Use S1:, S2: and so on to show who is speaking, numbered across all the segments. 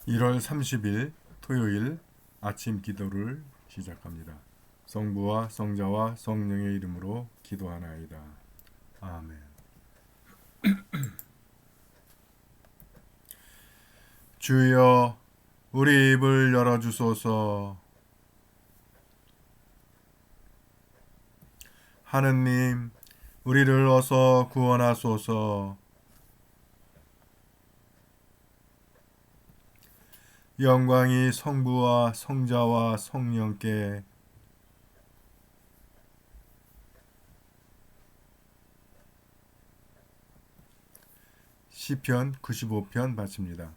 S1: 1월 30일 토요일 아침 기도를 시작합니다. 성부와 성자와 성령의 이름으로 기도하나이다. 아멘. 주여, 우리 입을 열어주소서. 하느님, 우리를 어서 구원하소서. 영광이 성부와 성자와 성령께 시편 95편 마칩니다.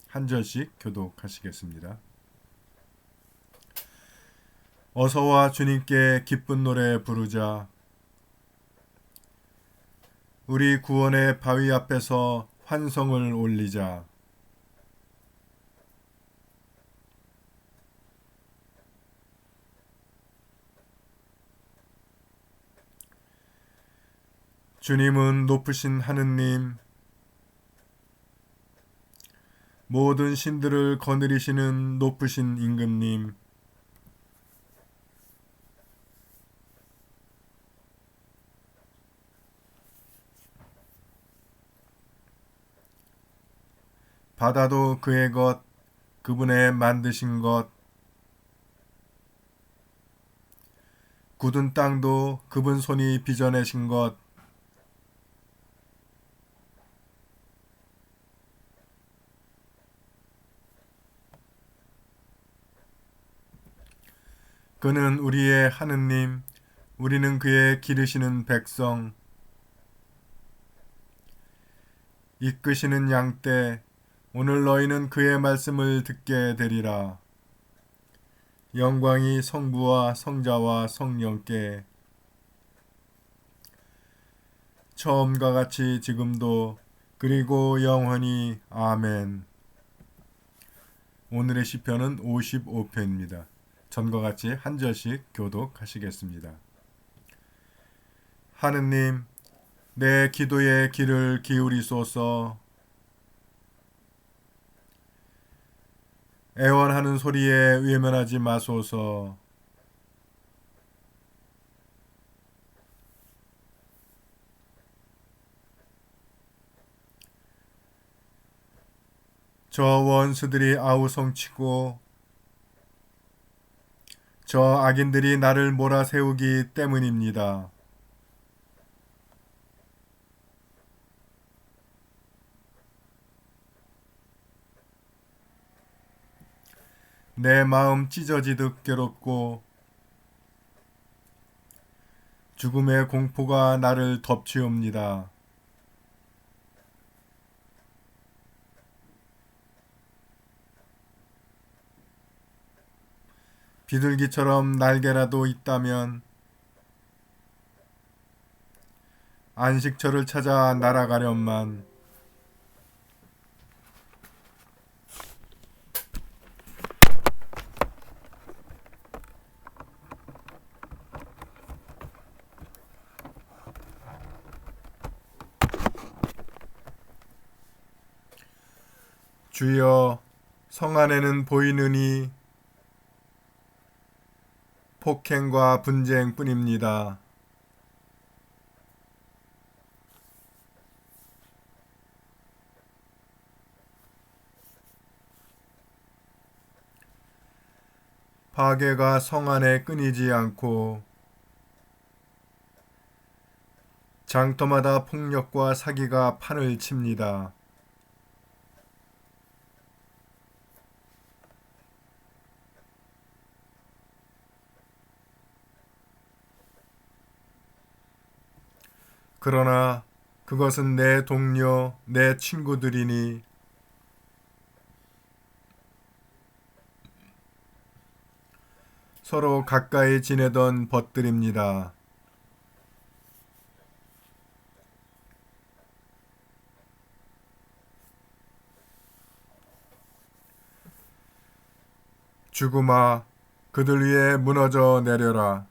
S1: 한 절씩 교독하시겠습니다. 어서와 주님께 기쁜 노래 부르자. 우리 구원의 바위 앞에서 환성을 올리자. 주님은 높으신 하느님, 모든 신들을 거느리시는 높으신 임금님, 바다도 그의 것, 그분의 만드신 것, 굳은 땅도 그분 손이 빚어내신 것, 그는 우리의 하느님, 우리는 그의 기르시는 백성, 이끄시는 양떼, 오늘 너희는 그의 말씀을 듣게 되리라. 영광이 성부와 성자와 성령께 처음과 같이 지금도 그리고 영원히 아멘. 오늘의 시편은 55편입니다. 전과 같이 한 절씩 교독하시겠습니다. 하느님, 내 기도에 귀를 기울이소서. 애원하는 소리에 외면하지 마소서. 저 원수들이 아우성치고 저 악인들이 나를 몰아세우기 때문입니다. 내 마음 찢어지듯 괴롭고 죽음의 공포가 나를 덮치옵니다. 비둘기처럼 날개라도 있다면 안식처를 찾아 날아가련만. 주여, 성 안에는 보이느니 폭행과 분쟁뿐입니다. 파괴가 성 안에 끊이지 않고 장터마다 폭력과 사기가 판을 칩니다. 그러나 그것은 내 동료, 내 친구들이니 서로 가까이 지내던 벗들입니다. 죽음아, 그들 위에 무너져 내려라.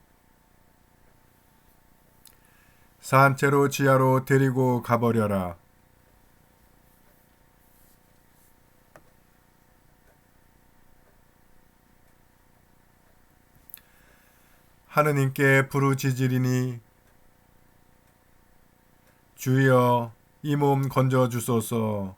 S1: 산채로 지하로 데리고 가버려라. 하느님께 부르짖으리니 주여 이 몸 건져 주소서.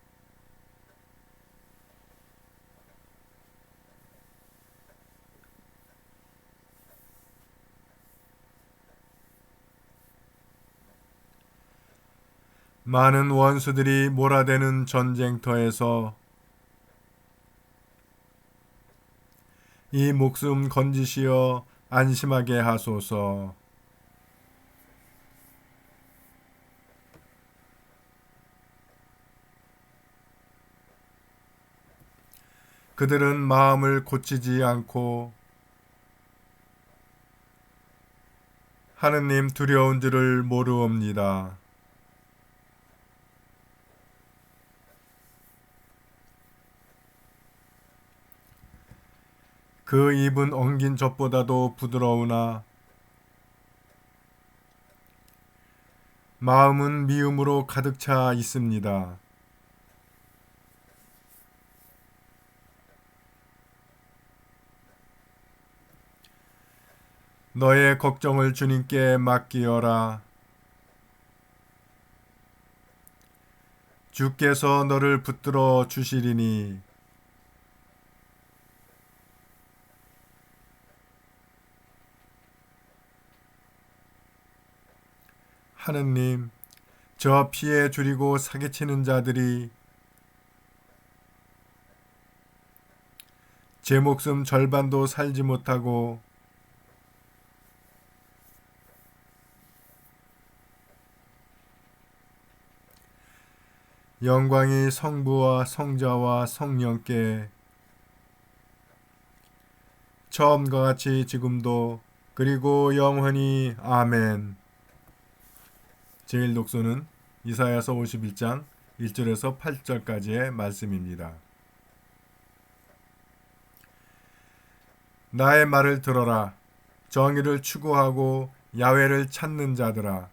S1: 많은 원수들이 몰아대는 전쟁터에서 이 목숨 건지시어 안심하게 하소서. 그들은 마음을 고치지 않고 하느님 두려운 줄을 모르옵니다. 그 입은 엉긴 젖보다도 부드러우나 마음은 미움으로 가득 차 있습니다. 너의 걱정을 주님께 맡기어라. 주께서 너를 붙들어 주시리니 하느님, 저 피해 줄이고 사기치는 자들이 제 목숨 절반도 살지 못하고 영광이 성부와 성자와 성령께 처음과 같이 지금도 그리고 영원히 아멘. 제1독서는 이사야서 51장 1절에서 8절까지의 말씀입니다. 나의 말을 들어라. 정의를 추구하고 야훼를 찾는 자들아.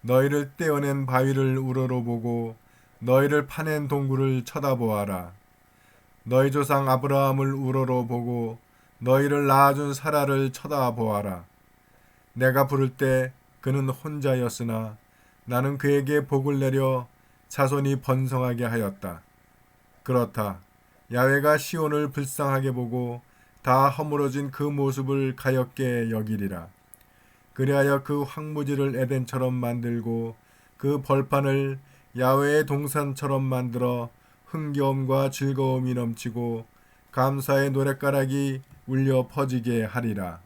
S1: 너희를 떼어낸 바위를 우러러보고 너희를 파낸 동굴을 쳐다보아라. 너희 조상 아브라함을 우러러보고 너희를 낳아준 사라를 쳐다보아라. 내가 부를 때 그는 혼자였으나 나는 그에게 복을 내려 자손이 번성하게 하였다. 그렇다. 야훼가 시온을 불쌍하게 보고 다 허물어진 그 모습을 가엾게 여기리라. 그리하여 그 황무지를 에덴처럼 만들고 그 벌판을 야훼의 동산처럼 만들어 흥겨움과 즐거움이 넘치고 감사의 노랫가락이 울려 퍼지게 하리라.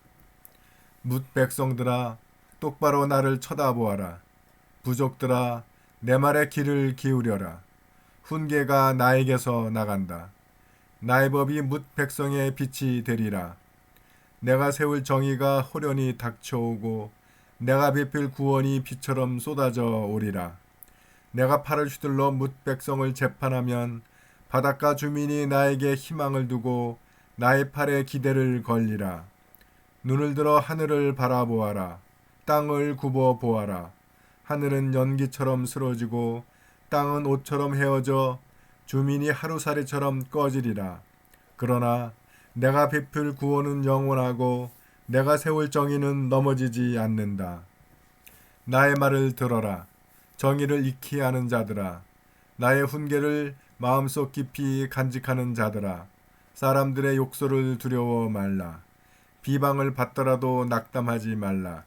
S1: 뭇 백성들아 똑바로 나를 쳐다보아라. 부족들아 내 말에 귀를 기울여라. 훈계가 나에게서 나간다. 나의 법이 뭇 백성의 빛이 되리라. 내가 세울 정의가 호련히 닥쳐오고 내가 베풀 구원이 비처럼 쏟아져 오리라. 내가 팔을 휘둘러 뭇 백성을 재판하면 바닷가 주민이 나에게 희망을 두고 나의 팔에 기대를 걸리라. 눈을 들어 하늘을 바라보아라. 땅을 굽어 보아라. 하늘은 연기처럼 쓰러지고 땅은 옷처럼 헤어져 주민이 하루살이처럼 꺼지리라. 그러나 내가 베풀 구원은 영원하고 내가 세울 정의는 넘어지지 않는다. 나의 말을 들어라. 정의를 익히 하는 자들아. 나의 훈계를 마음속 깊이 간직하는 자들아. 사람들의 욕설을 두려워 말라. 비방을 받더라도 낙담하지 말라.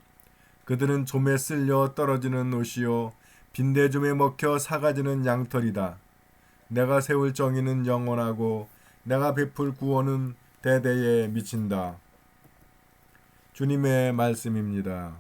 S1: 그들은 좀에 쓸려 떨어지는 옷이요 빈대좀에 먹혀 사가지는 양털이다. 내가 세울 정의는 영원하고 내가 베풀 구원은 대대에 미친다. 주님의 말씀입니다.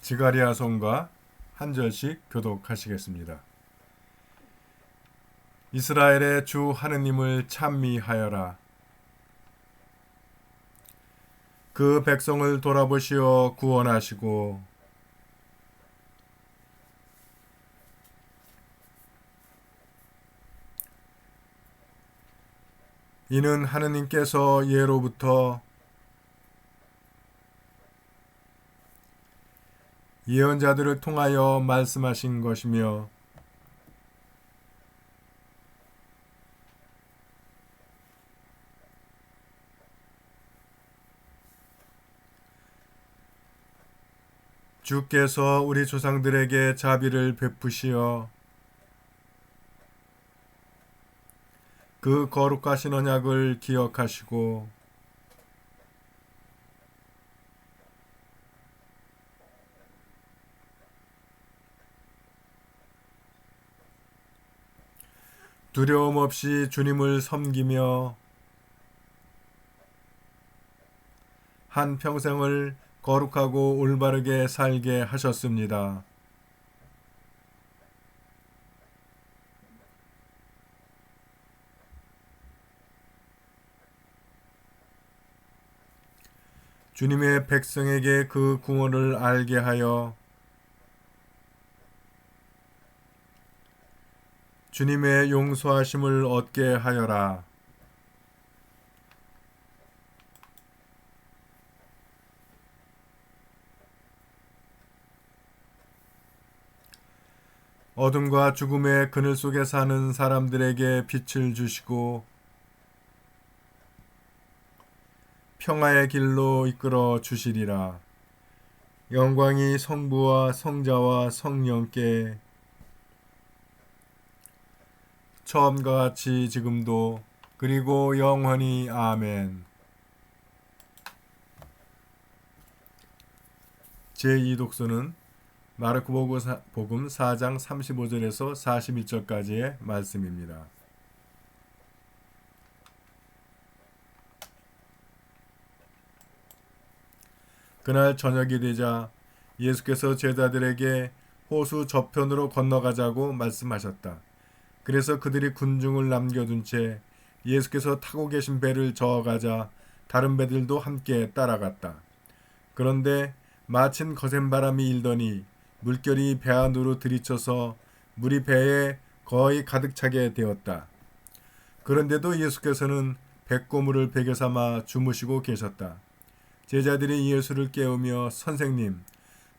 S1: 지가리아 손과 한 절씩 교독하시겠습니다. 이스라엘의 주 하느님을 찬미하여라. 그 백성을 돌아보시어 구원하시고 이는 하느님께서 예로부터 예언자들을 통하여 말씀하신 것이며 주께서 우리 조상들에게 자비를 베푸시어 그 거룩하신 언약을 기억하시고 두려움 없이 주님을 섬기며 한 평생을 거룩하고 올바르게 살게 하셨습니다. 주님의 백성에게 그 구원을 알게 하여 주님의 용서하심을 얻게 하여라. 어둠과 죽음의 그늘 속에 사는 사람들에게 빛을 주시고 평화의 길로 이끌어 주시리라. 영광이 성부와 성자와 성령께 처음과 같이 지금도 그리고 영원히 아멘. 제2독서는 마르코복음 4장 35절에서 41절까지의 말씀입니다. 그날 저녁이 되자 예수께서 제자들에게 호수 저편으로 건너가자고 말씀하셨다. 그래서 그들이 군중을 남겨둔 채 예수께서 타고 계신 배를 저어가자 다른 배들도 함께 따라갔다. 그런데 마침 거센 바람이 일더니 물결이 배 안으로 들이쳐서 물이 배에 거의 가득 차게 되었다. 그런데도 예수께서는 백고물을 베개 삼아 주무시고 계셨다. 제자들이 예수를 깨우며 선생님,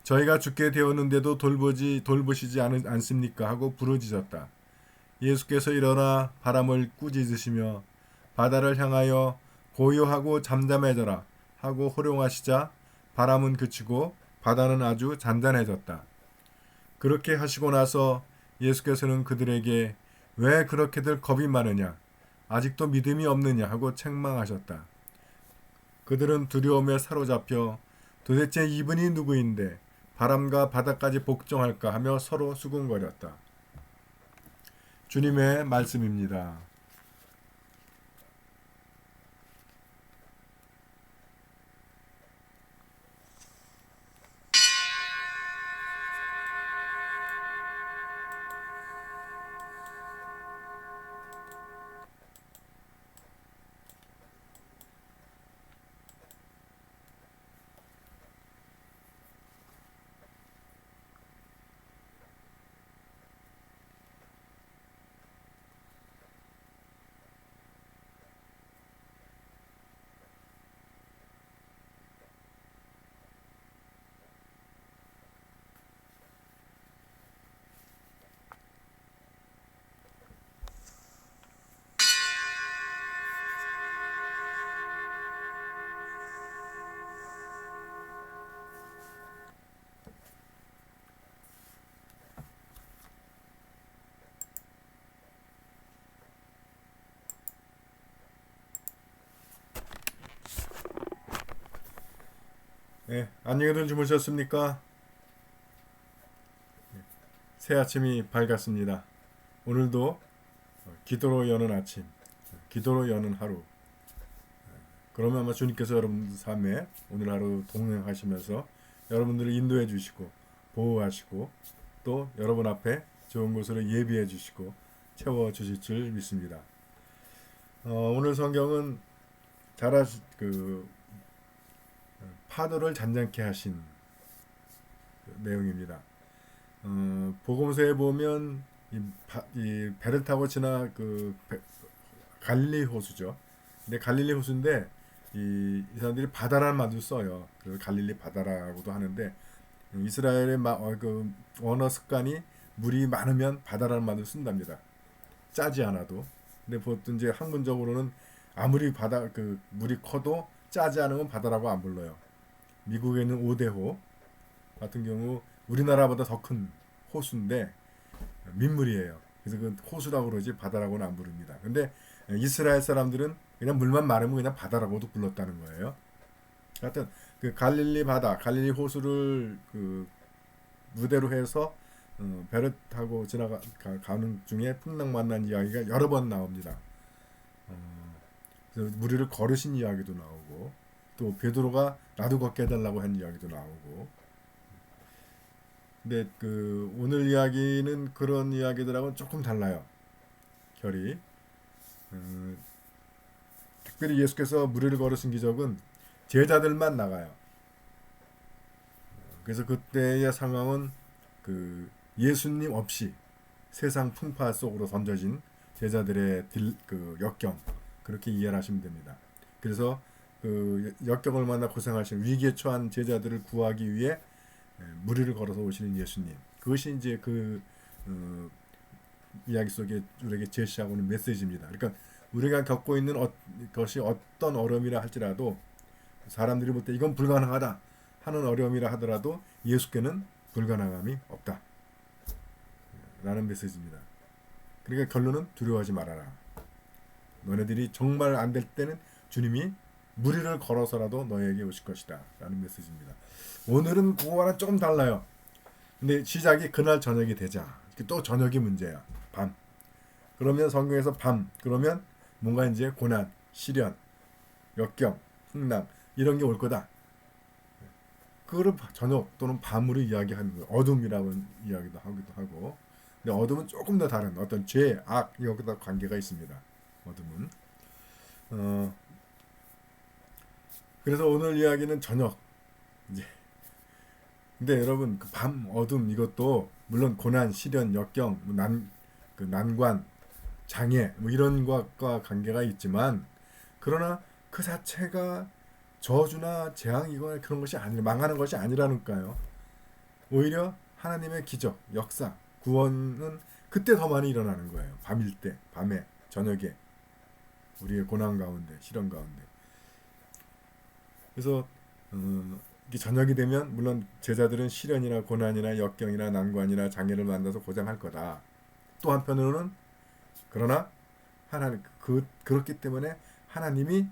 S1: 저희가 죽게 되었는데도 돌보시지 않습니까? 하고 부르짖었다. 예수께서 일어나 바람을 꾸짖으시며 바다를 향하여 고요하고 잠잠해져라 하고 호령하시자 바람은 그치고 바다는 아주 잔잔해졌다. 그렇게 하시고 나서 예수께서는 그들에게 왜 그렇게들 겁이 많으냐? 아직도 믿음이 없느냐? 하고 책망하셨다. 그들은 두려움에 사로잡혀 도대체 이분이 누구인데 바람과 바다까지 복종할까 하며 서로 수군거렸다. 주님의 말씀입니다. 안녕히들 주무셨습니까? 새 아침이 밝았습니다. 오늘도 기도로 여는 아침, 기도로 여는 하루. 그러면 아마 주님께서 여러분들 삶에 오늘 하루 동행하시면서 여러분들을 인도해 주시고 보호하시고 또 여러분 앞에 좋은 곳으로 예비해 주시고 채워 주실 줄 믿습니다. 오늘 성경은 그 파도를 잔잔케 하신 내용입니다. 복음서에 보면 이 배를 타고 지나 갈릴리 호수죠. 근데 갈릴리 호수인데 이 사람들이 바다라는 말도 써요. 그 갈릴리 바다라고도 하는데 이스라엘의 그 언어 습관이 물이 많으면 바다라는 말도 쓴답니다. 짜지 않아도. 근데 보통 이제 학문적으로는 아무리 물이 커도 짜지 않으면 바다라고 안 불러요. 미국에 있는 오대호 같은 경우 우리나라보다 더 큰 호수인데 민물이에요. 그래서 그 호수라고 그러지 바다라고는 안 부릅니다. 근데 이스라엘 사람들은 그냥 물만 마르면 그냥 바다라고도 불렀다는 거예요. 하여튼 그 갈릴리 바다, 갈릴리 호수를 그 무대로 해서 배를 타고 가는 중에 풍랑 만난 이야기가 여러 번 나옵니다. 그래서 무리를 걸으신 이야기도 나오고 또 베드로가 나도 걷게 해달라고 한 이야기도 나오고. 근데 그 오늘 이야기는 그런 이야기들하고는 조금 달라요. 결이. 특별히 예수께서 무리를 걸으신 기적은 제자들만 나가요. 그래서 그때의 상황은 그 예수님 없이 세상 풍파 속으로 던져진 제자들의 그 역경, 그렇게 이해를 하시면 됩니다. 그래서 그 역경을 만나 고생하신 위기에 처한 제자들을 구하기 위해 무리를 걸어서 오시는 예수님, 그것이 이제 그 이야기 속에 우리에게 제시하고 있는 메시지입니다. 그러니까 우리가 겪고 있는 것이 어떤 어려움이라 할지라도, 사람들이 볼 때 이건 불가능하다 하는 어려움이라 하더라도 예수께는 불가능함이 없다 라는 메시지입니다. 그러니까 결론은 두려워하지 말아라. 너네들이 정말 안 될 때는 주님이 무리를 걸어서라도 너에게 오실 것이다 라는 메시지입니다. 오늘은 그거와는 조금 달라요. 근데 시작이 그날 저녁이 되자. 또 저녁이 문제야. 밤. 그러면 성경에서 밤, 그러면 뭔가 이제 고난, 시련, 역경, 풍랑 이런 게 올 거다. 그거를 저녁 또는 밤으로 이야기하는 거예요. 어둠이라고 이야기도 하기도 하고. 근데 어둠은 조금 더 다른 어떤 죄, 악, 여기다 관계가 있습니다. 어둠은. 그래서 오늘 이야기는 저녁. 이제. 근데 여러분, 그 밤, 어둠 이것도 물론 고난, 시련, 역경, 난관, 장애 이런 것과 관계가 있지만, 그러나 그 자체가 저주나 재앙이거나 그런 것이 아니라, 망하는 것이 아니라니까요. 오히려 하나님의 기적, 역사, 구원은 그때 더 많이 일어나는 거예요. 밤일 때, 밤에, 저녁에, 우리의 고난 가운데, 시련 가운데. 그래서 이게 저녁이 되면 물론 제자들은 시련이나 고난이나 역경이나 난관이나 장애를 만나서 고생할 거다. 또 한편으로는 그러나 하나님 그렇기 때문에 하나님이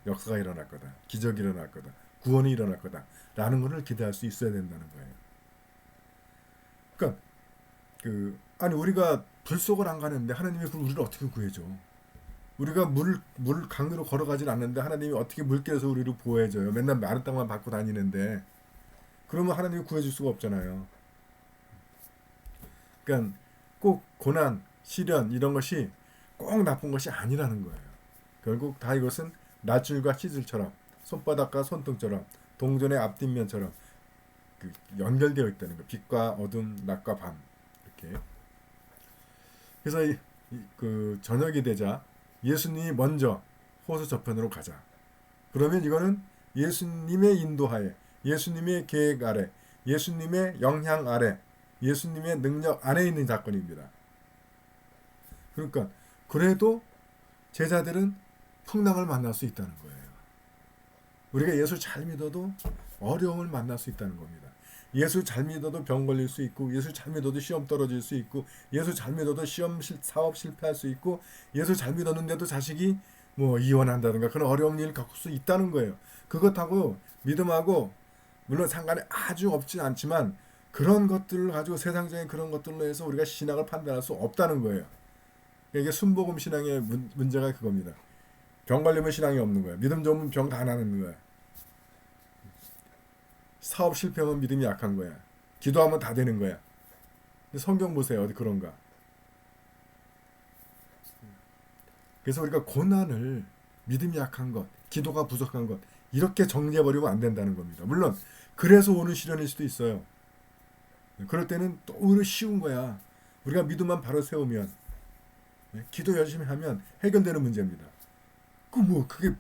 S1: 역사가 일어날 거다, 기적이 일어날 거다, 구원이 일어날 거다 라는 것을 기대할 수 있어야 된다는 거예요. 그러니까 아니 우리가 불 속을 안 가는데 하나님이 우리를 어떻게 구해줘? 우리가 강으로 걸어가진 않는데 하나님이 어떻게 물길에서 우리를 보호해줘요? 맨날 마른 땅만 밟고 다니는데. 그러면 하나님이 구해줄 수가 없잖아요. 그러니까 꼭 고난, 시련 이런 것이 꼭 나쁜 것이 아니라는 거예요. 결국 다 이것은 낫줄과 치줄처럼, 손바닥과 손등처럼, 동전의 앞뒷면처럼 연결되어 있다는 거예요. 빛과 어둠, 낮과 밤 이렇게. 그래서 그 저녁이 되자 예수님이 먼저 호수 저편으로 가자. 그러면 이거는 예수님의 인도하에, 예수님의 계획 아래, 예수님의 영향 아래, 예수님의 능력 안에 있는 사건입니다. 그러니까 그래도 제자들은 풍랑을 만날 수 있다는 거예요. 우리가 예수 잘 믿어도 어려움을 만날 수 있다는 겁니다. 예수 잘 믿어도 병 걸릴 수 있고, 예수 잘 믿어도 시험 떨어질 수 있고, 예수 잘 믿어도 사업 실패할 수 있고, 예수 잘 믿었는데도 자식이 이혼한다든가 그런 어려운 일을 겪을 수 있다는 거예요. 그것하고 믿음하고 물론 상관이 아주 없진 않지만 그런 것들을 가지고 세상적인 그런 것들로 해서 우리가 신앙을 판단할 수 없다는 거예요. 이게 순복음 신앙의 문제가 그겁니다. 병 걸리면 신앙이 없는 거예요. 믿음 좋으면 병 다 나는 거예요. 사업 실패하면 믿음이 약한 거야. 기도하면 다 되는 거야. 근데 성경 보세요. 어디 그런가. 그래서 우리가 고난을 믿음이 약한 것, 기도가 부족한 것 이렇게 정리해버리면 안 된다는 겁니다. 물론 그래서 오는 시련일 수도 있어요. 그럴 때는 또 오히려 쉬운 거야. 우리가 믿음만 바로 세우면, 기도 열심히 하면 해결되는 문제입니다. 그게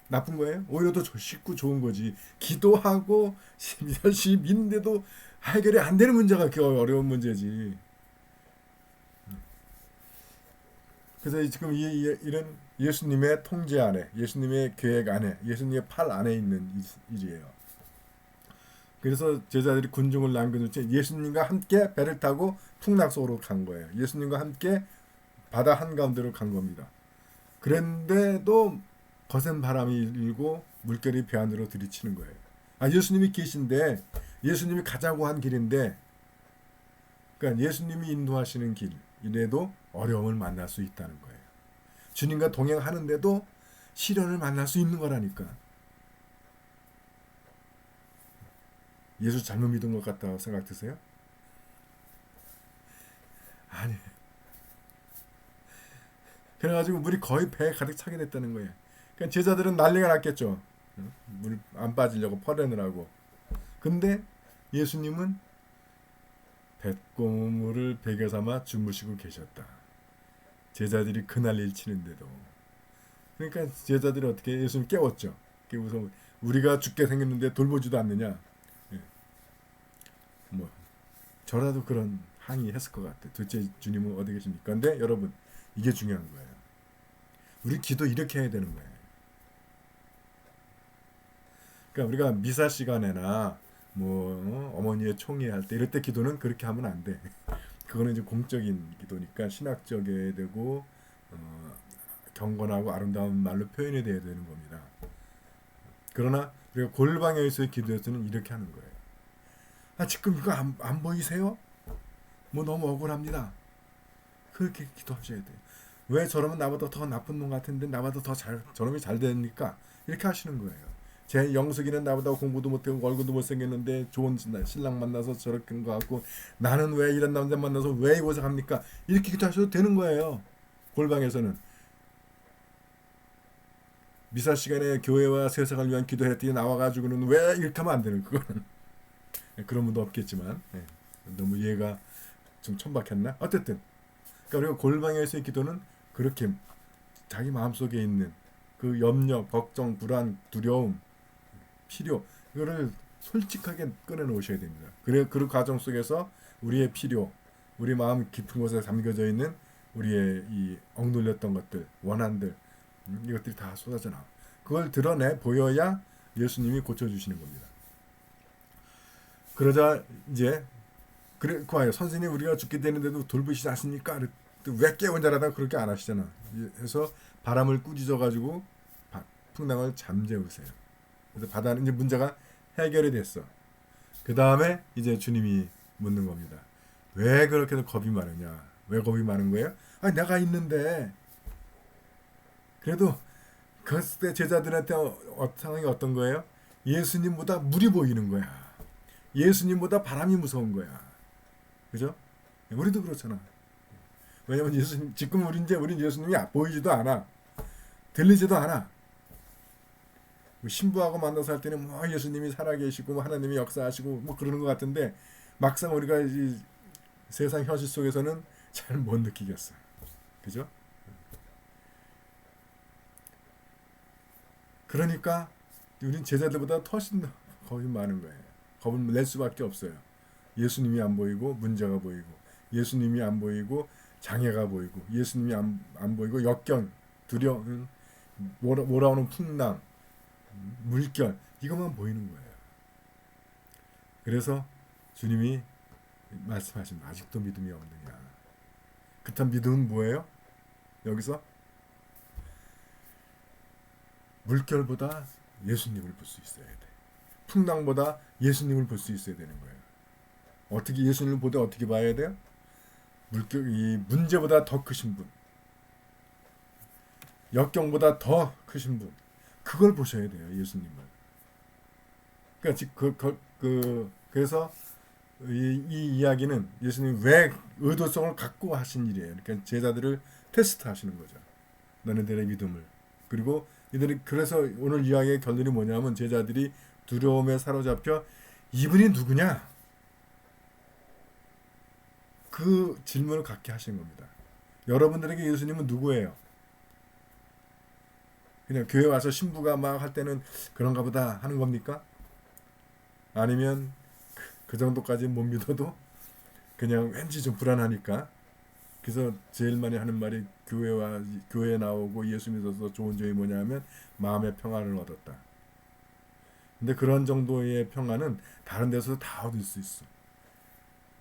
S1: 나쁜 거예요? 오히려 더 쉽고 좋은 거지. 기도하고 열심히 믿는데도 해결이 안 되는 문제가 그 어려운 문제지. 그래서 지금 이런 예수님의 통제 안에, 예수님의 계획 안에, 예수님의 팔 안에 있는 일이에요. 그래서 제자들이 군중을 남겨둔 채 예수님과 함께 배를 타고 풍랑속으로 간 거예요. 예수님과 함께 바다 한가운데로 간 겁니다. 그런데도 거센 바람이 일고 물결이 배 안으로 들이치는 거예요. 예수님이 계신데, 예수님이 가자고 한 길인데, 그러니까 예수님이 인도하시는 길, 이래도 어려움을 만날 수 있다는 거예요. 주님과 동행하는데도 시련을 만날 수 있는 거라니까. 예수 잘못 믿은 것 같다고 생각 드세요? 아니. 그래가지고 물이 거의 배에 가득 차게 됐다는 거예요. 그러니까 제자들은 난리가 났겠죠. 물 안 빠지려고 퍼내느라고. 근데 예수님은 뱃고물을 베개 삼아 주무시고 계셨다. 제자들이 그 난리를 치는데도. 그러니까 제자들이 어떻게 예수님 깨웠죠. 깨워서 우리가 죽게 생겼는데 돌보지도 않느냐. 뭐 저라도 그런 항의했을 것 같아. 도대체 주님은 어디 계십니까? 근데 여러분 이게 중요한 거예요. 우리 기도 이렇게 해야 되는 거예요. 그러니까 우리가 미사 시간에나 뭐 어머니의 총회할 때 이럴 때 기도는 그렇게 하면 안 돼. 그거는 이제 공적인 기도니까 신학적이어야 되고 경건하고 아름다운 말로 표현이 돼야 되는 겁니다. 그러나 우리가 골방에서의 기도에서는 이렇게 하는 거예요. 지금 이거 안 보이세요? 뭐 너무 억울합니다. 그렇게 기도하셔야 돼요. 왜 저러면 나보다 더 나쁜 놈 같은데 나보다 더 저놈이 잘 되니까 이렇게 하시는 거예요. 제 영숙이는 나보다 공부도 못하고 얼굴도 못생겼는데 좋은 신랑 만나서 저렇게 한 것 같고 나는 왜 이런 남자 만나서 왜 이곳에 갑니까? 이렇게 기도하셔도 되는 거예요. 골방에서는. 미사 시간에 교회와 세상을 위한 기도했더니 나와가지고는 왜 이렇게 하면 안 되는 그거는. 그런 분도 없겠지만 너무 이해가 좀 천박했나? 어쨌든 그러니까 우리가 골방에서의 기도는 그렇게 자기 마음속에 있는 그 염려, 걱정, 불안, 두려움, 필요 이거를 솔직하게 꺼내놓으셔야 됩니다. 그래 그 과정 속에서 우리의 필요, 우리 마음 깊은 곳에 담겨져 있는 우리의 이 억눌렸던 것들, 원한들 이것들이 다 쏟아져 나와. 그걸 드러내 보여야 예수님이 고쳐주시는 겁니다. 그러자 이제 그래 과연 선생님 우리가 죽게 되는데도 돌보시지 않습니까? 왜 깨운 자라다 그렇게 안 하시잖아. 그래서 바람을 꾸짖어 가지고 풍랑을 잠재우세요. 그래서 바다는 이제 문제가 해결이 됐어. 그 다음에 이제 주님이 묻는 겁니다. 왜 그렇게 겁이 많으냐? 왜 겁이 많은 거예요? 내가 있는데. 그래도 그때 제자들한테 상황이 어떤 거예요? 예수님보다 물이 보이는 거야. 예수님보다 바람이 무서운 거야. 그죠? 우리도 그렇잖아. 왜냐면 예수님 지금 우린 예수님이 보이지도 않아. 들리지도 않아. 신부하고 만나서 할 때는 뭐 예수님이 살아계시고 뭐 하나님이 역사하시고 뭐 그러는 것 같은데 막상 우리가 이 세상 현실 속에서는 잘 못 느끼겠어. 그죠? 그러니까 우린 제자들보다 훨씬 겁이 많은 거예요. 겁을 낼 수밖에 없어요. 예수님이 안 보이고 문제가 보이고 예수님이 안 보이고 장애가 보이고 예수님이 안 보이고 역경, 두려움, 몰아오는 풍랑, 물결 이것만 보이는 거예요. 그래서 주님이 말씀하신 아직도 믿음이 없느냐. 그렇다면 믿음은 뭐예요? 여기서 물결보다 예수님을 볼 수 있어야 돼. 풍랑보다 예수님을 볼 수 있어야 되는 거예요. 어떻게 예수님을 보되 어떻게 봐야 돼요? 이 문제보다 더 크신 분, 역경보다 더 크신 분, 그걸 보셔야 돼요. 예수님을. 그러니까 그래서 이 이야기는 예수님이 왜 의도성을 갖고 하신 일이에요. 그러니까 제자들을 테스트하시는 거죠. 너네들의 믿음을. 그리고 이들이 그래서 오늘 이야기의 결론이 뭐냐면 제자들이 두려움에 사로잡혀 이분이 누구냐? 그 질문을 갖게 하신 겁니다. 여러분들에게 예수님은 누구예요? 그냥 교회 와서 신부가 막 할 때는 그런가 보다 하는 겁니까? 아니면 그 정도까지 못 믿어도 그냥 왠지 좀 불안하니까. 그래서 제일 많이 하는 말이 교회에 나오고 예수 믿어서 좋은 점이 뭐냐면 마음의 평안을 얻었다. 근데 그런 정도의 평안은 다른 데서도 다 얻을 수 있어.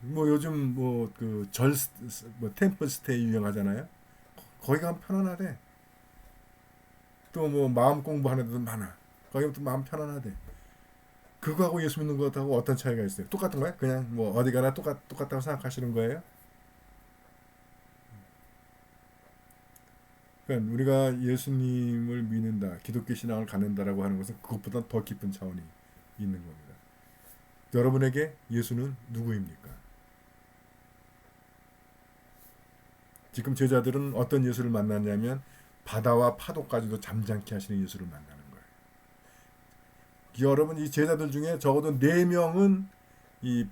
S1: 뭐 요즘 뭐 그 뭐 템플 스테이 유행하잖아요. 거기 가면 편안하대. 또 뭐 마음 공부하는 데도 많아. 거기 또 마음 편안하대. 그거하고 예수 믿는 것하고 어떤 차이가 있어요? 똑같은 거야? 그냥 뭐 어디 가나 똑같다고 생각하시는 거예요? 그러니까 우리가 예수님을 믿는다, 기독교 신앙을 갖는다라고 하는 것은 그것보다 더 깊은 차원이 있는 겁니다. 여러분에게 예수는 누구입니까? 지금 제자들은 어떤 예수를 만났냐면 바다와 파도까지도 잠잠케 하시는 예수를 만나는 거예요. 여러분 이 제자들 중에 적어도 4명은 이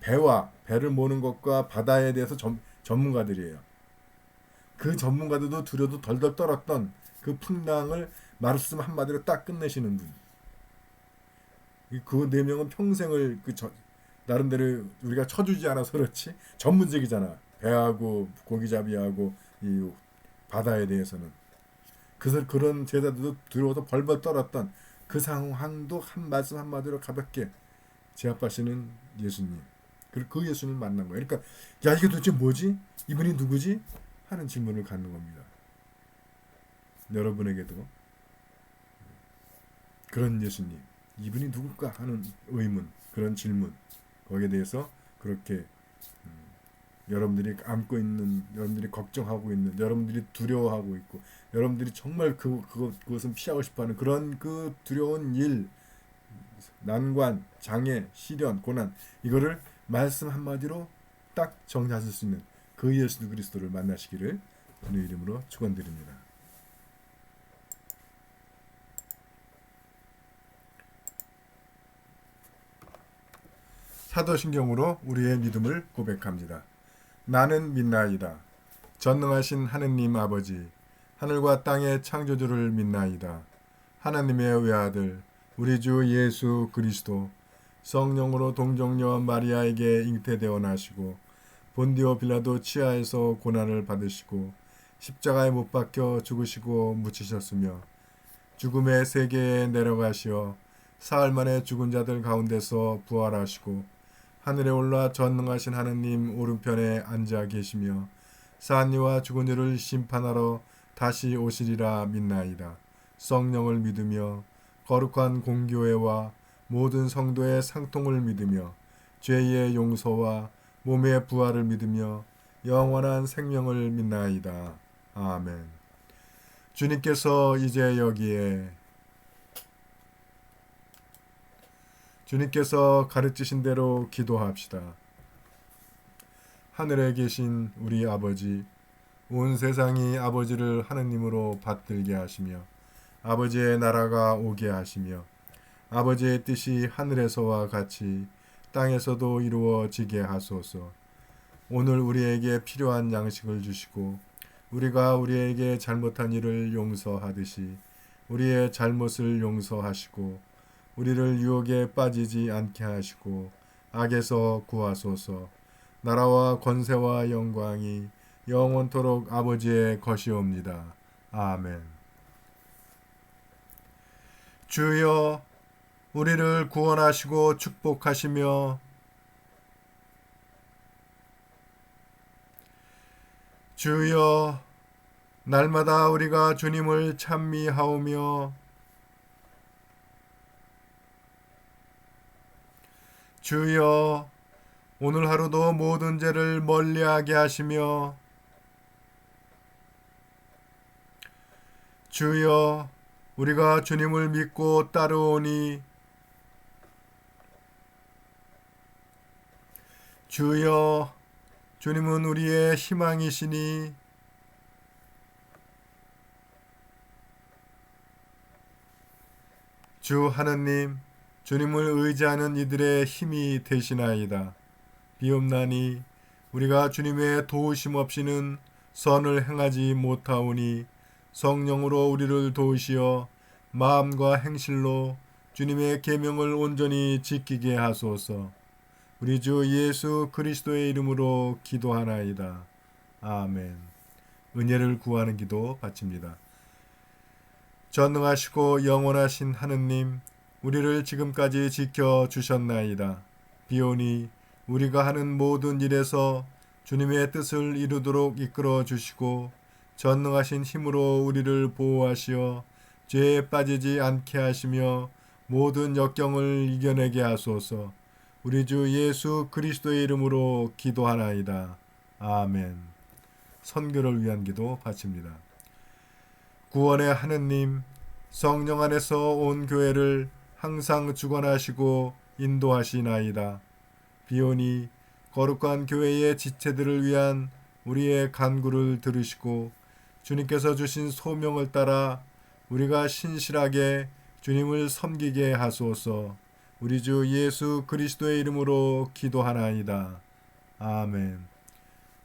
S1: 배를 모는 것과 바다에 대해서 전문가들이에요. 그 전문가들도 두려도 덜덜 떨었던 그 풍랑을 말씀 한마디로 딱 끝내시는 분. 그 4명은 평생을 나름대로 우리가 쳐주지 않아서 그렇지 전문직이잖아. 배하고 고기잡이하고 이 바다에 대해서는. 그래서 그런 제자들도 두려워서 벌벌 떨었던 그 상황도 한 말씀 한마디로 가볍게 제압하시는 예수님. 그리고 그 예수님을 만난 거예요. 그러니까 야 이게 도대체 뭐지? 이분이 누구지? 하는 질문을 갖는 겁니다. 여러분에게도 그런 예수님, 이분이 누굴까 하는 의문, 그런 질문, 거기에 대해서 그렇게 여러분들이 안고 있는, 여러분들이 걱정하고 있는, 여러분들이 두려워하고 있고, 여러분들이 정말 그것은 피하고 싶어하는 그런 그 두려운 일, 난관, 장애, 시련, 고난 이거를 말씀 한마디로 딱 정리하실 수 있는 그 예수 그리스도를 만나시기를 주의 이름으로 축원드립니다. 사도신경으로 우리의 믿음을 고백합니다. 나는 믿나이다. 전능하신 하느님 아버지, 하늘과 땅의 창조주를 믿나이다. 하나님의 외아들, 우리 주 예수 그리스도, 성령으로 동정녀 마리아에게 잉태되어 나시고 본디오 빌라도 치하에서 고난을 받으시고 십자가에 못 박혀 죽으시고 묻히셨으며 죽음의 세계에 내려가시어 사흘 만에 죽은 자들 가운데서 부활하시고 하늘에 올라 전능하신 하느님 오른편에 앉아 계시며 산이와 죽은 이를 심판하러 다시 오시리라 믿나이다. 성령을 믿으며 거룩한 공교회와 모든 성도의 상통을 믿으며 죄의 용서와 몸의 부활을 믿으며 영원한 생명을 믿나이다. 아멘. 주님께서 이제 여기에 주님께서 가르치신 대로 기도합시다. 하늘에 계신 우리 아버지, 온 세상이 아버지를 하느님으로 받들게 하시며 아버지의 나라가 오게 하시며 아버지의 뜻이 하늘에서와 같이 땅에서도 이루어지게 하소서. 오늘 우리에게 필요한 양식을 주시고 우리가 우리에게 잘못한 일을 용서하듯이 우리의 잘못을 용서하시고 우리를 유혹에 빠지지 않게 하시고 악에서 구하소서. 나라와 권세와 영광이 영원토록 아버지의 것이옵니다. 아멘. 주여 우리를 구원하시고 축복하시며 주여 날마다 우리가 주님을 찬미하오며 주여 오늘 하루도 모든 죄를 멀리하게 하시며 주여 우리가 주님을 믿고 따르오니 주여, 주님은 우리의 희망이시니 주 하느님, 주님을 의지하는 이들의 힘이 되시나이다. 비옵나니 우리가 주님의 도우심 없이는 선을 행하지 못하오니 성령으로 우리를 도우시어 마음과 행실로 주님의 계명을 온전히 지키게 하소서. 우리 주 예수 그리스도의 이름으로 기도하나이다. 아멘. 은혜를 구하는 기도 바칩니다. 전능하시고 영원하신 하느님, 우리를 지금까지 지켜주셨나이다. 비오니 우리가 하는 모든 일에서 주님의 뜻을 이루도록 이끌어 주시고 전능하신 힘으로 우리를 보호하시어 죄에 빠지지 않게 하시며 모든 역경을 이겨내게 하소서. 우리 주 예수 그리스도의 이름으로 기도하나이다. 아멘. 선교를 위한 기도 바칩니다. 구원의 하느님, 성령 안에서 온 교회를 항상 주관하시고 인도하시나이다. 비오니 거룩한 교회의 지체들을 위한 우리의 간구를 들으시고 주님께서 주신 소명을 따라 우리가 신실하게 주님을 섬기게 하소서. 우리 주 예수 그리스도의 이름으로 기도하나이다. 아멘.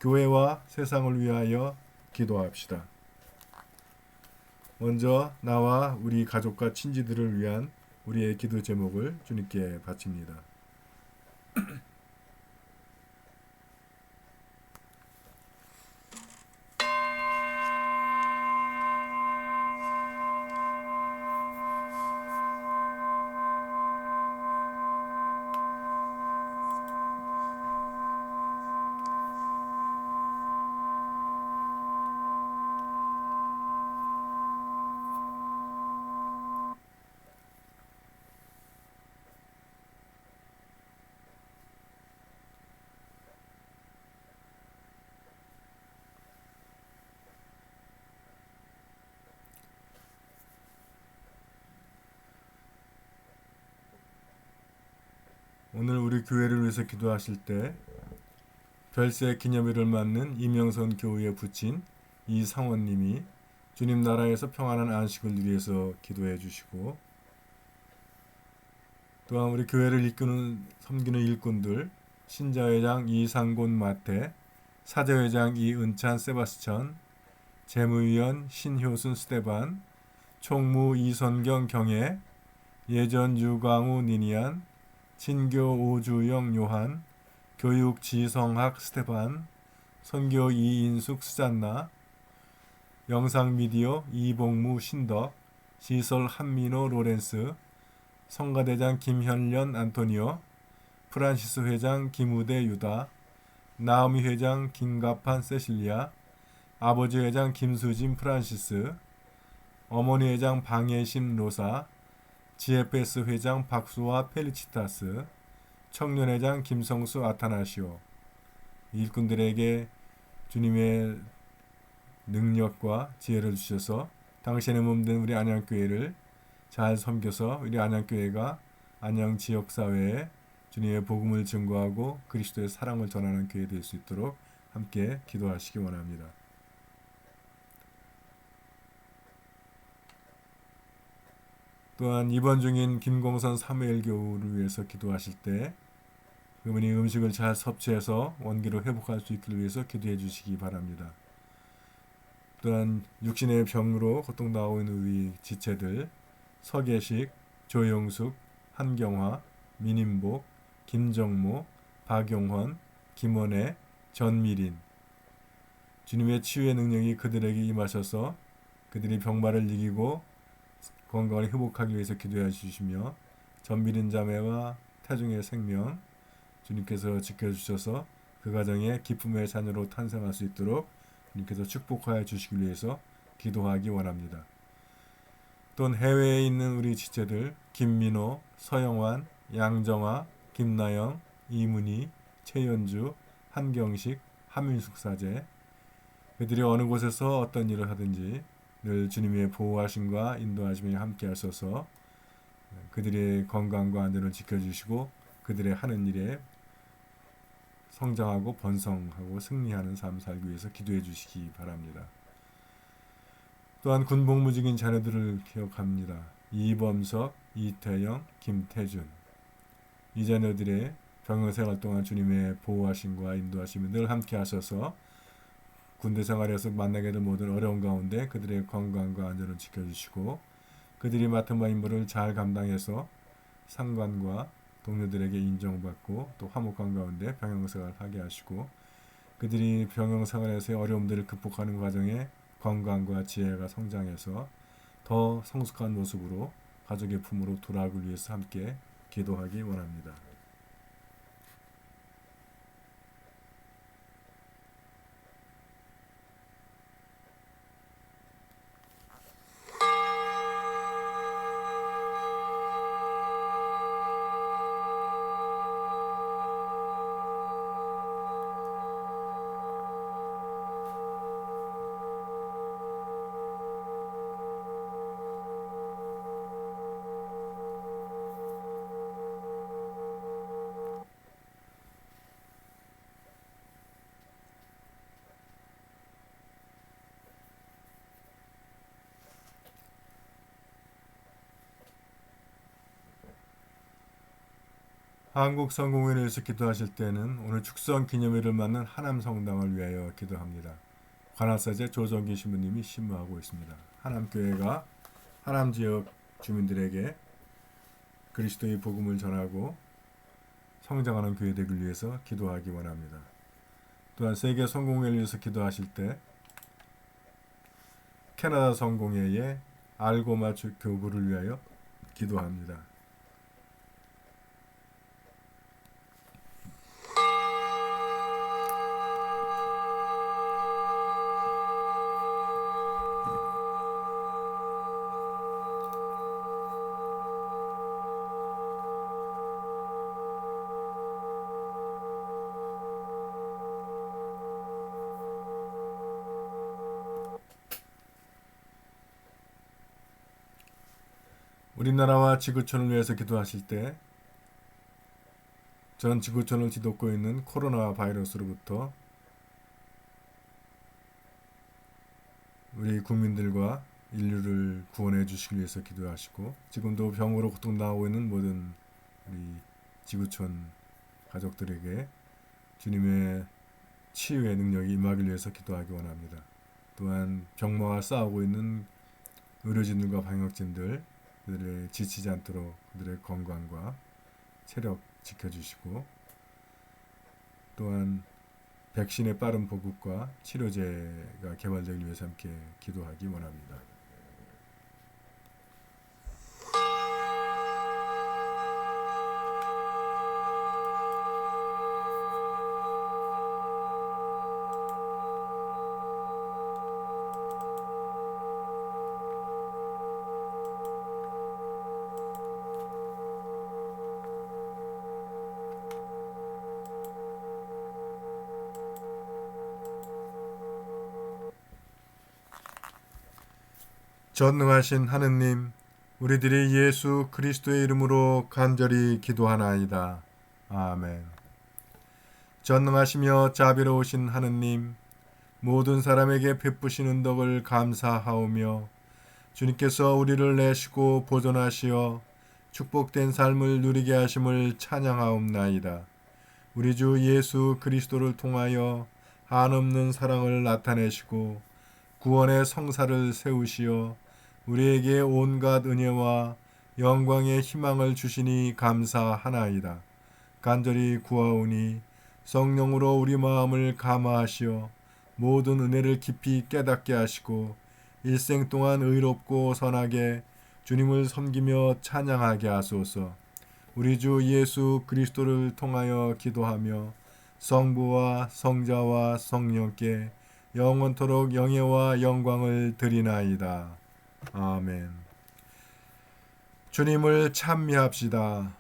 S1: 교회와 세상을 위하여 기도합시다. 먼저 나와 우리 가족과 친지들을 위한 우리의 기도 제목을 주님께 바칩니다. 오늘 우리 교회를 위해서 기도하실 때 별세 기념일을 맞는 이명선 교우의 부친 이상원님이 주님 나라에서 평안한 안식을 위해서 기도해 주시고, 또한 우리 교회를 이끄는 섬기는 일꾼들 신자회장 이상곤 마태, 사제회장 이은찬 세바스찬, 재무위원 신효순 스테반, 총무 이선경 경혜, 예전 유광우 니니안, 친교 오주영 요한, 교육 지성학 스테반, 선교 이인숙 스잔나, 영상 미디어 이봉무 신덕, 시설 한민호 로렌스, 성가대장 김현련 안토니오, 프란시스 회장 김우대 유다, 나오미 회장 김가판 세실리아, 아버지 회장 김수진 프란시스, 어머니 회장 방예심 로사, GFS 회장 박수아 펠리치타스, 청년회장 김성수 아타나시오. 일꾼들에게 주님의 능력과 지혜를 주셔서 당신의 몸된 우리 안양교회를 잘 섬겨서 우리 안양교회가 안양 지역사회에 주님의 복음을 증거하고 그리스도의 사랑을 전하는 교회 될 수 있도록 함께 기도하시기 원합니다. 또한 입원 중인 김공선 사무엘 교우를 위해서 기도하실 때 그분이 음식을 잘 섭취해서 원기로 회복할 수 있기를 위해서 기도해 주시기 바랍니다. 또한 육신의 병으로 고통당하고 있는 우리 지체들 서계식, 조영숙, 한경화, 민인복, 김정모, 박용헌, 김원혜, 전미린, 주님의 치유의 능력이 그들에게 임하셔서 그들이 병마를 이기고 건강을 회복하기 위해서 기도해 주시며, 전미린 자매와 태중의 생명 주님께서 지켜주셔서 그 가정에 기쁨의 자녀로 탄생할 수 있도록 주님께서 축복하여 주시기 위해서 기도하기 원합니다. 또한 해외에 있는 우리 지체들 김민호, 서영환, 양정아, 김나영, 이문희, 최연주, 한경식, 하민숙 사제, 그들이 어느 곳에서 어떤 일을 하든지 늘 주님의 보호하심과 인도하심에 함께 하셔서 그들의 건강과 안전을 지켜주시고 그들의 하는 일에 성장하고 번성하고 승리하는 삶 살기 위해서 기도해 주시기 바랍니다. 또한 군복무직인 자녀들을 기억합니다. 이범석, 이태영, 김태준. 이 자녀들의 병영생활 동안 주님의 보호하심과 인도하심이 늘 함께 하셔서 군대 생활에서 만나게 될 모든 어려운 가운데 그들의 건강과 안전을 지켜주시고 그들이 맡은 바 임무를 잘 감당해서 상관과 동료들에게 인정받고 또 화목한 가운데 병영생활을 하게 하시고 그들이 병영생활에서의 어려움들을 극복하는 과정에 건강과 지혜가 성장해서 더 성숙한 모습으로 가족의 품으로 돌아오기 위해서 함께 기도하기 원합니다. 한국 성공회를 위해서 기도하실 때는 오늘 축성 기념일을 맞는 하남성당을 위하여 기도합니다. 관할사제 조정기 신부님이 심무하고 있습니다. 하남교회가 하남 지역 주민들에게 그리스도의 복음을 전하고 성장하는 교회 되길 위해서 기도하기 원합니다. 또한 세계 성공회를 위해서 기도하실 때 캐나다 성공회의 알고마 교구를 위하여 기도합니다. 우리나라와 지구촌을 위해서 기도하실 때 전 지구촌을 뒤덮고 있는 코로나 바이러스로부터 우리 국민들과 인류를 구원해 주시기 위해서 기도하시고 지금도 병으로 고통당하고 있는 모든 우리 지구촌 가족들에게 주님의 치유의 능력이 임하기 위해서 기도하기 원합니다. 또한 병마와 싸우고 있는 의료진들과 방역진들 그들의 지치지 않도록 그들의 건강과 체력 지켜주시고 또한 백신의 빠른 보급과 치료제가 개발되기 위해서 함께 기도하기 원합니다. 전능하신 하느님, 우리들이 예수 그리스도의 이름으로 간절히 기도하나이다. 아멘. 전능하시며 자비로우신 하느님, 모든 사람에게 베푸시는 덕을 감사하오며 주님께서 우리를 내시고 보존하시어 축복된 삶을 누리게 하심을 찬양하옵나이다. 우리 주 예수 그리스도를 통하여 한없는 사랑을 나타내시고 구원의 성사를 세우시어 우리에게 온갖 은혜와 영광의 희망을 주시니 감사하나이다. 간절히 구하오니 성령으로 우리 마음을 감화하시어 모든 은혜를 깊이 깨닫게 하시고 일생 동안 의롭고 선하게 주님을 섬기며 찬양하게 하소서. 우리 주 예수 그리스도를 통하여 기도하며 성부와 성자와 성령께 영원토록 영예와 영광을 드리나이다. 아멘. 주님을 찬미합시다.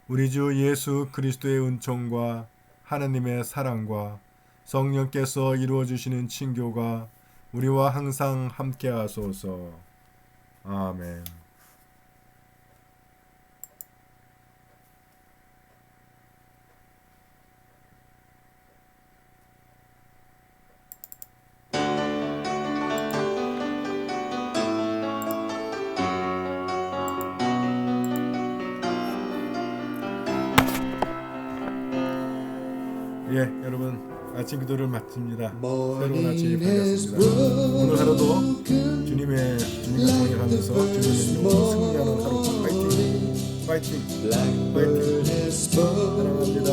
S1: 우리 주 예수 그리스도의 은총과 하느님의 사랑과 성령께서 이루어주시는 친교가 우리와 항상 함께 하소서. 아멘. 예, 여러분 아침 기도를 마칩니다. 새로운 아침이 밝았습니다. 오늘 하루도 주님과 동행하면서 주님의 이름으로 승리하는 하루 파이팅! 파이팅! 파이팅! 사랑합니다.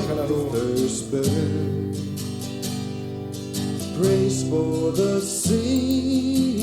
S1: 하나로
S2: Praise for the sea.